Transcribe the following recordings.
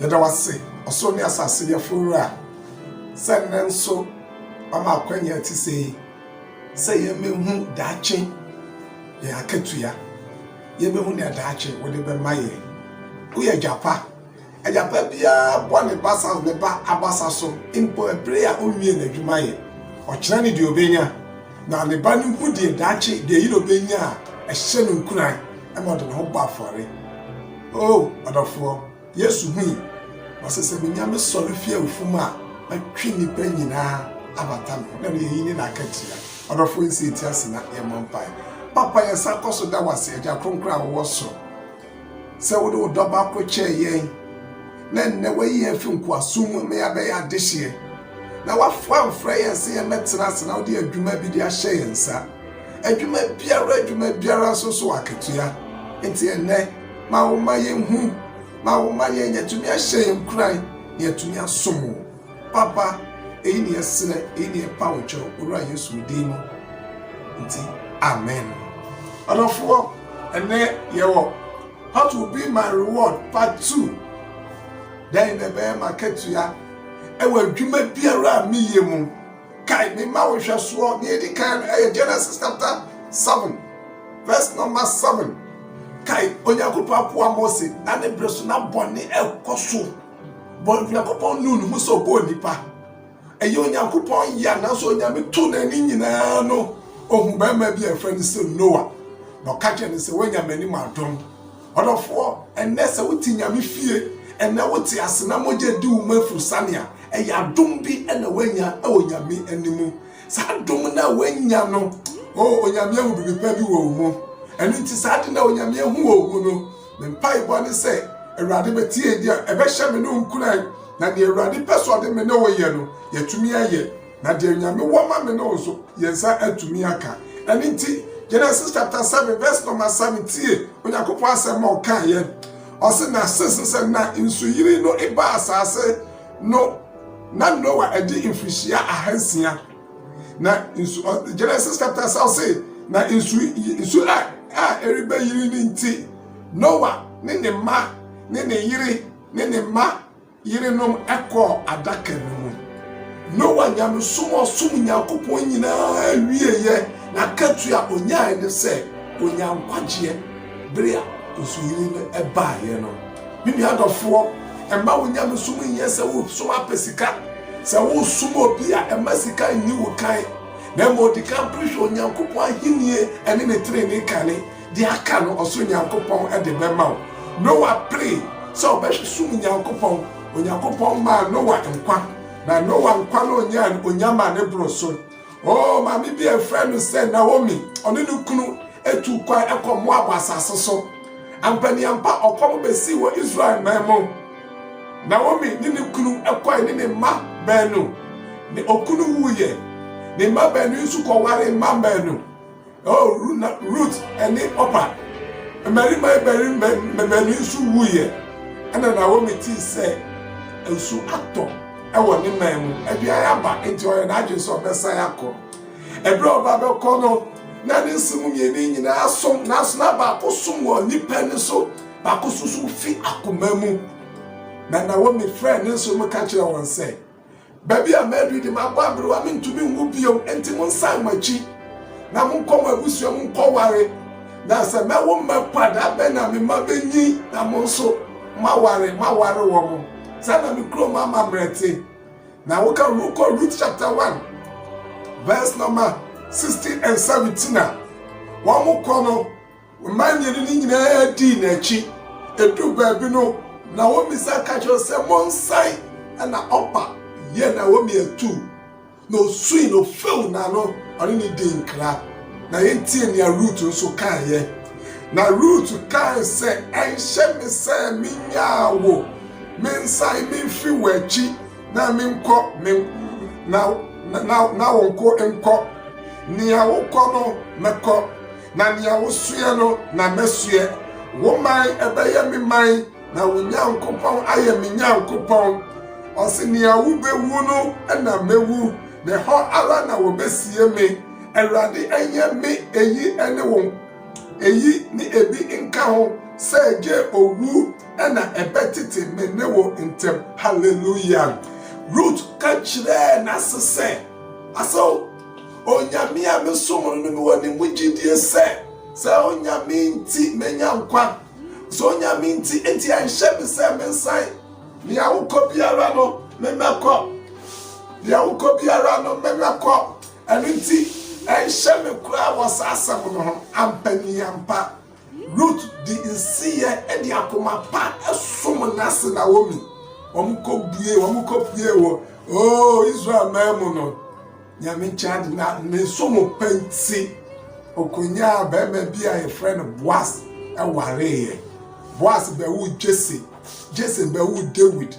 Yada wase oso ne asase ya fura senenso mama akwanya ti sei ye mehu daache ye akatua ye mehu ne daache wode be maye uye japa ajapa bia bone basa ne ba abasa so impo prayer onwie na dwuma ye okira ne de obenya na ne ba ne hu de daache de yiro benya a ehye no nkuran e mo de ho ba afore adofo Yesu hu wasese binyame sori fie ufuma atwi nipa nyina abata no na ye ni na katia adofo nsi ti asena ye mompai papa ye sakoso da wase agya kronkra wo so se wo do doba ko che yen na nne wayi afi nko asum me ya be ya dehye na wafa mfra ye se ye metena se na wo de adwuma bi de ahye yensa adwuma biara so akatua enti enne ma wo ma ye hu ma wo ma ye nyatumi ahye yen kuran nyatumi asomo papa eyi ne yesere eyi ne pa wo cho ora Yesu dimo nti amen adofo enne yewo how to be my reward part 2 then the be marketua e wa dwuma biara mi ye mu kai me ma wo hweso ne di kan Genesis chapter 7 verse number 7 kai onyakopa po amose na ne breso na bone ekoso bon onyakopa nunu mu so bo nipa eye onyakopa ya na so onyame to na ni nyina no ohun ba ma bi friend say Noah no kache ni se wanyame ni madom odofo enne se wuti nyame fie enne wuti asena moje di wo mafurusania eya dom bi ene wanya onyame animu sa dom na wanya no onyame hu bi pa bi wo mu enu nti sa de na onyame hu wo mu no me mpai bo ne se Awurade betie dia ebe hye me no nkuran na de Awurade peso de me no wo ye no yetumi aye na de onyame wo ma me no so yensa atumi aka enu nti Genesis chapter 7 verse number 17 onyakopo asem o kan ye o se na sese na insuyiri no eba asase no na Noah edi infrisia ahansia na Genesis chapter 7 say na insu eribe yiri ni nti Noah ne ma ne yiri ne ma yiri no ekọ adaka no Noah nyame sumo nyakopo nyina wieye na katua onyaa ne se onyankwaje brea osuyiri no eba ye no bibi adofo emma onyame sumo yese wo sumo apesika se wo sumo obi a emma sika ni wo kan na mo di kan prisho onyankopon ahinie ene ne training kane di aka no oso onyankopon e de bema Noah pray so be sumo onyankopon ma Noah nkwa na Noah nkwa no onyama ne broso ma mi be a friend say Naomi oni no kunu etu kwa ekomo abasase so ampani ampa okom be si wo Israel na mo Naomi ni kunu ekwa ni ne ma benu ne okunu wuye ne ma benu su ko ware ma benu Ruth eni opa Mary my benu su wuye ana Naomi ti say ensu ato ewo ni mamu ebia aba enti o na adwe so besa yakọ ebre oba be kono na ni simu mi nyina asom na so na ba kosom wo nipa ni so ba kosusu fi akomamu na Naomi friend nso mo ka kire won say baby a madu di ma gba bru wa mentumi ngu biom enti mo nsan machi na mo nkom abusuo mo nkoware na se mewo mapada be na me mabenyi na mo nso maware wo mo sana mi kro mama brete na we can look at Ruth chapter 1 verse number 16 and 17 na wa mo kono man yiri ni nyina di na chi edu baabi no na wo mi saka cho se monsai na opa ye na wo mi etu no sui no feel na no oni ni di nkra na yentie ni Ruth nso kan ye na Ruth kan se enhye mi se mi nyawo mensai mi fi wachi na mi nko na wonko enko ni awoko no meko na ni awosue no na mesue wo man ebeye mi man na wonyankopon aye mi nyankopon osi ni awubewu no na mewu ne ho ara na wo besie me Awurade enye me eyi ene won eyi ni ebi nka ho say je owu ena ebetiti menewo intem. Hallelujah. Ruth kachire na sese aso onyame a mesomo no me woni mugidie se onyame nti menya nkwa so onyame nti enti anhye me se mensan ni awukọ biara no memekọ ni awukọ biara no memekọ anti anhye me kura wasasam no ampani ampa. Ruth di nsiye edi akoma pa esom nase na womi wamukọ bue wo oh Israel memo no nyame child na mesomo penti okonya ba bi a friend Boaz ewareye Boaz be wu Jesse be wu David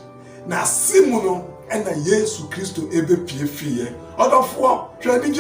na simu no ena Yesu Kristo ebe pie fie odofo hwani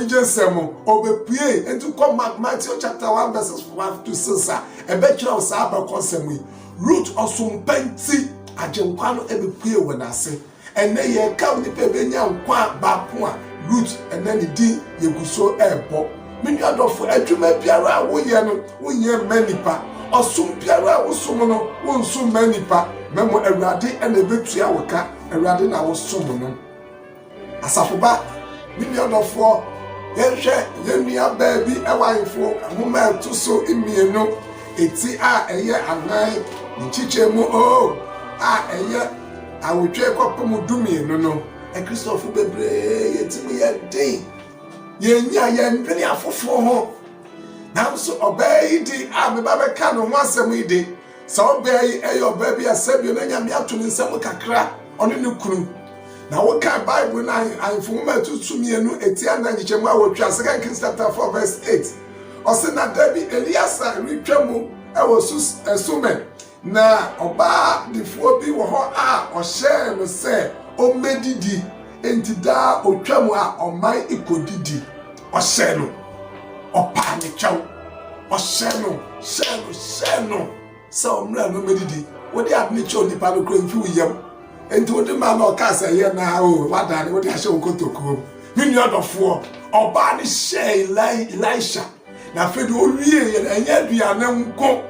Jesemo obepie enti come Matthew chapter 1 verses 1 to 6 ebe kira osa ba konsemu Ruth osumpenti ajenkwa no ebe pie wonase ene ye ka ni pebenya nkwa ba po a Ruth ene ni di yeguso ebo mini adofo adwuma biara woye no wonye manipa osum biara wosum no wonsum manipa memo awurade ene betua woka awurade na wosum no asafoba mini adofo yenhwe yenua baabi ewanfo homa to so imienu eti a eye anan nchichemu eye awotwe kopom dumienu no Christopher bebre yetimi yedin yenya yendwene afoforo ho nanso obey di me babeka no ho asem ide so obey obabi asabio na nyame ato ne nsem kakra ono ne kunu na woka Bible na anfuma tutumienu etia na nchichemu awotwe 2 Kings chapter 4 verse 8 osina Dabi Eliasa ritwamu ewosus esume na oba difo bi wo ho a ohye no se o medidi enti da otwamu a oman ikodidi ohye no opa ne chaw ohye no sheno se omra no medidi wodi adne chaw ni pa no kro mfi uyam enti wodi ma na okasa ye na o wadane wodi ahye okotoko mini odofo oba ne she Elisha na fedi owie ye na enya aduane nko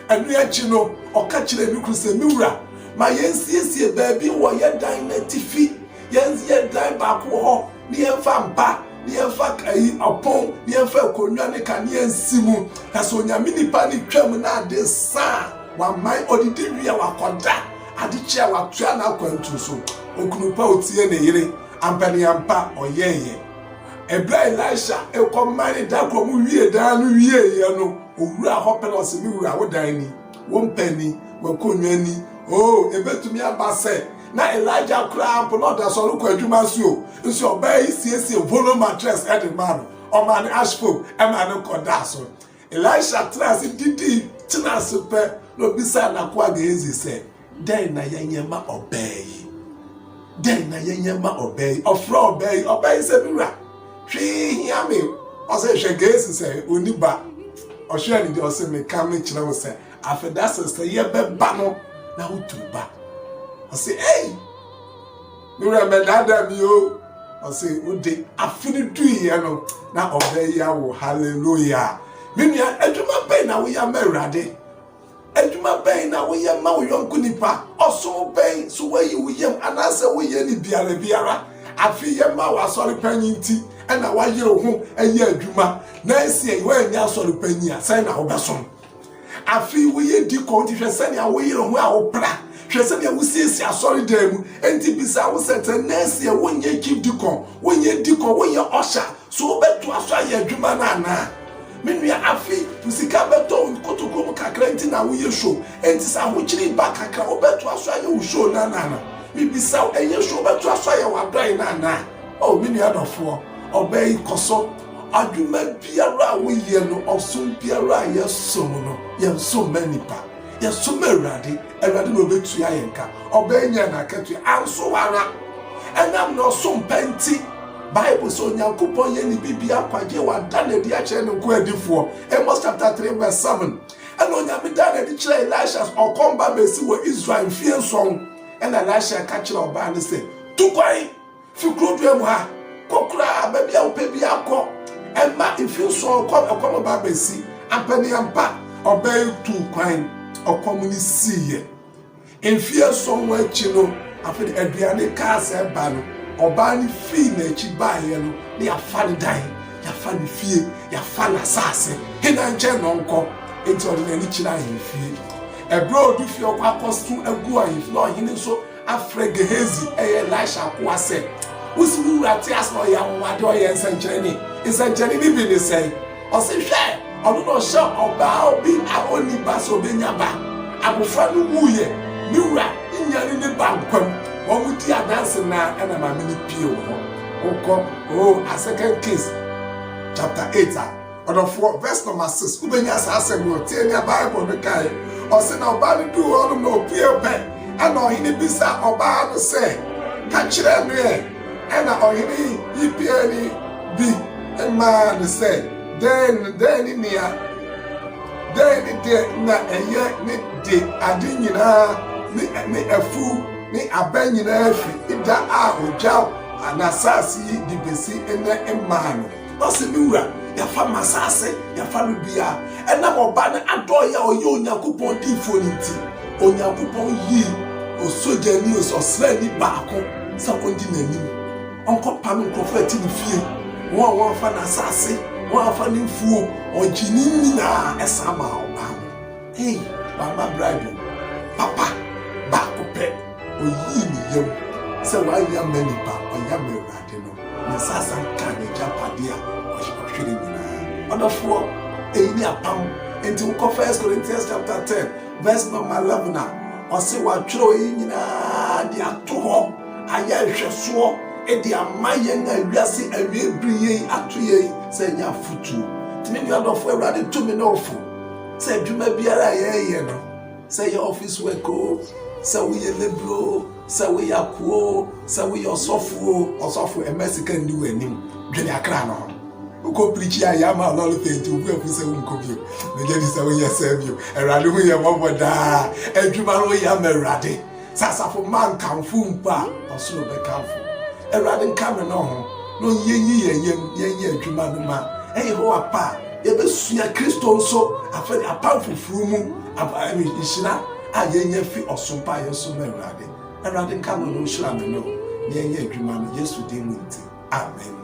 anu achi no oka kire mi kru se miwura ma yensiesie baabi wo ye dan na tifi yensie dan ba ko ho ni emfa mpa ni emfa kai opon ni emfa konwa ne ka ni ensimu na so nyame nipa ni twam na ade sa wa mai odidi wi wa koda ade chia wa tua na kwantu so okunupa otie ne yire ampani ampa oyeye ebra Elisha ekomani da ko mu wie dan no wie ye no owura hopelos mi wura wodan ni wompani wakonwani ebetumi abase na Elijah kra no da so ko adwuma so nso obay siesie volo mattress at the man o man ashfo e man ko da so Elisha trans didi trans pe no bisa na kwa ga ezi se den na yanyema obey ofro obey se biwura hwe hiame o se hwe ga ezi se oniba o hwe ni de o se me kam kire wo se afeda se ye beba no na utuba o se nura me dada mi o say ode afini duye no na obey ya wo. Hallelujah. Minia adwuma ben na wo ya mawrade adwuma ben na wo ya ma wo yonku nipa oso ben so wayi wo yam anase wo ye ni biara afi ye ma wa sori panyinti na wa yire ho ayi adwuma na esi e wa nya sori panyi a sai na wo besom afi wo ye di konti hwese ne a wo yire ho a wo pra hwese ne a wo siesi asori dem enti bisa wo sete na esi e wo nye keep dikon wo nye osha so beto aso ayi adwuma na na menua afi usika beto kotokom kakra enti na wo ye show enti sa ho kiri ba kakra obeto aso ayi wo show na mi bisa eye show beto aso ayi wa dai na menua dofo obey koso adwuma biara wo ye no osom biara ye som no ye som manipa ye som awrade no betua yenka obey nya na katu anso wara enam no som penti Bible so nyankopon ye ni bibia kwaje wa dane di a kire no ko adifo Amos chapter 3 verse 7 eno nyame dane di kire Elisha okomba besi wo Israel fie nson ena Elisha ka kire oba ne se tukwai fikrodu emu ha kokura babia opebia akọ ema ifie nson okomba besi apani ampa obey tu kwan okomuni siye enfie so nwa echi no afede aduane ka se ba no oba ni fi na echi ba ye no ne afa ne dan ya fa ne fie ya fa na sase hena nche no nko enti ordinary chira hin fie ebro du fie okwa apostle agu ahin no hin so afre Gehazi Elisha kwa se usi wurate aso ya nwade o ye nsankyere ni bi ne sei o se hwe odo no sha oba obi a oni ba so benya ba abofra no wuye ni wura nyane ne ba nkwam wo mudi adanse na na ma me ni pie wo ukọ Second Kings chapter 8 order 4 verse number 6 ubenya sa asem o tie ni Bible no kai o se na oba no du wo no pie pe ana ohini bisa oba no se ka kire no e ana ohini yipie ni bi ma no se then nia then de na eye ni de ade nyina ni afu ni abanyina afi ida a oja anasasi di besi ene emano no se miwura ya fa masase ya fa lubia ena oba na adoya oye Onyankopon di foniti Onyankopon yi osojani ososrani baako sa ondi nanim onko pam nkrofati ni fie won fa na sase won fa ni fuo ojini nyina esama oba hey mama bride papa baako pe oyi ni yem se wa ya mani ba oya merade no na sasa kan japade a ohwere nyina odofo ni apam enti wo 1 Corinthians chapter 10 verse number 11 na ose wa twero yi nyina di ato ho aya hweso di amaye na wiase awie briye atoye se nya futu timi bi adofo Awurade tumi na ofu se adwuma biara ye no se your office work o se we ye lebro se we yakuo se we osofo emesika ndi wanim dwene akra no uko preach ya ma lolo tenti ubu afuse unkobio me je disa we yesebio Awurade hu ye moboda adwuma ro ya Awurade sasafo man kanfu mpa osoro be kanfu Awurade nkame no ho no yeyi adwuma no ma ho apa ye besua Kristo nso afere apa fufuru mu ishina a yenye fi osompa yeso na Awurade nkame no shira me no yenye adwuma no Yesu din mu nti amen.